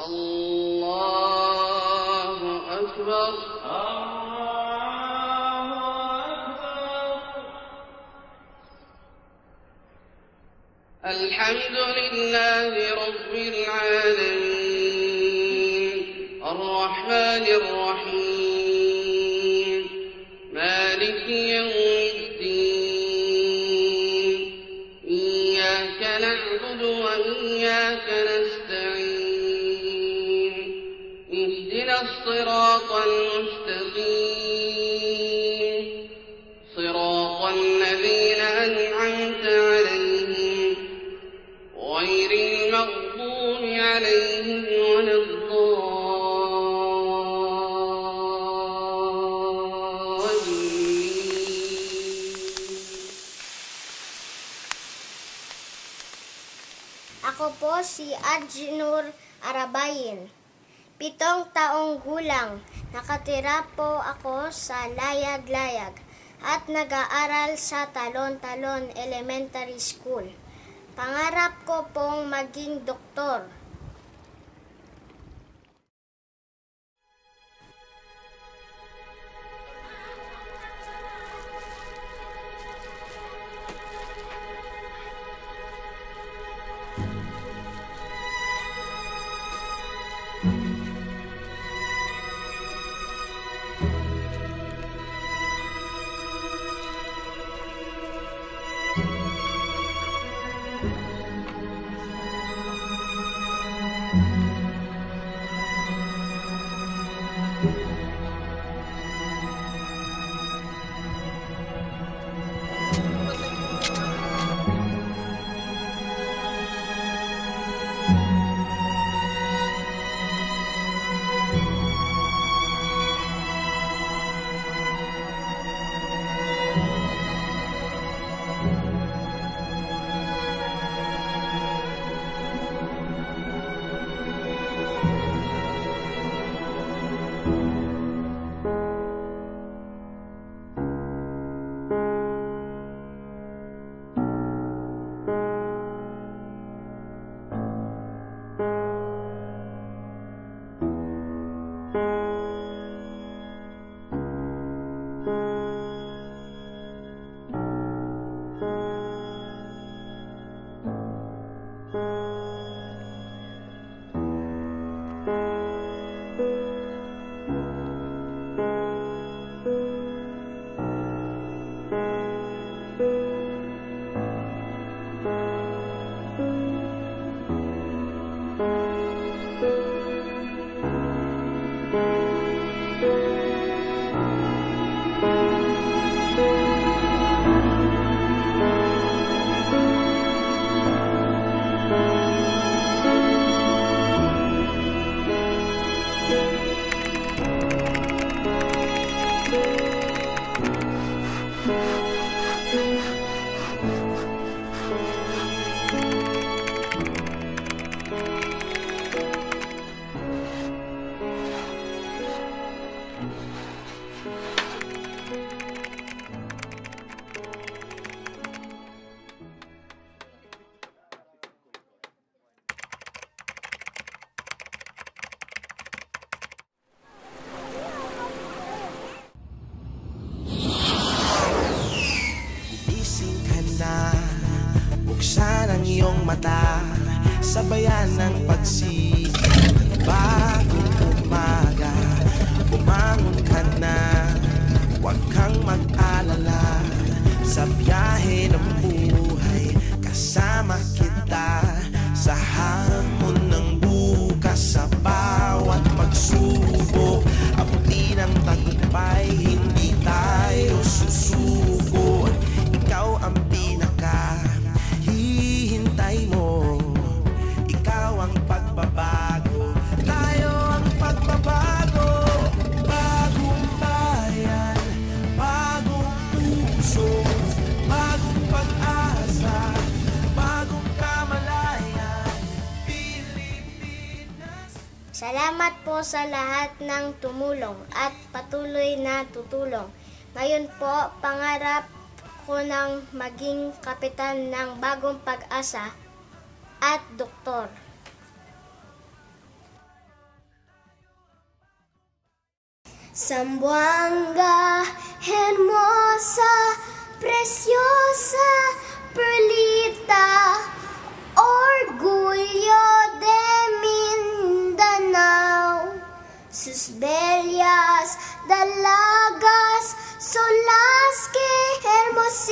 الله أكبر. الحمد لله رب العالمين الرحمن الرحيم مالك يوم الدين إياك نعبد وإياك نستعين اهدنا الصراط المستقيم صراط الذين أنعمت عليهم غير المغضوب عليهم ولا الضالين. Ako po si Ajnur Arabayin. 7 taong gulang. Nakatira po ako sa Layag-Layag at nag-aaral sa Talon-Talon Elementary School. Pangarap ko pong maging doktor. Buksan ang iyong mata, sabayan ng pagsikat ng bagong umaga. Bumangon ka na, huwag kang mag-alala. Sa biyahe ng buhay, kasama kita. Sa hamon ng bukas, sa bawat pagsubok, abutin ang tagumpay, hindi tayo susuko. Ikaw ang hihintay mo, ikaw ang pagbabago, tayo ang pagbabago. Bagong bayan, bagong puso, bagong pag-asa, bagong kamalayan, Pilipinas. Salamat po sa lahat ng tumulong at patuloy na tutulong. Ngayon po, pangarap ko nang maging kapitan ng Bagong Pag-asa at doktor. Zamboanga, hermosa, preciosa, perlita, orgullo de Mindanao. Sus bellas dalagas son las que hermosísimas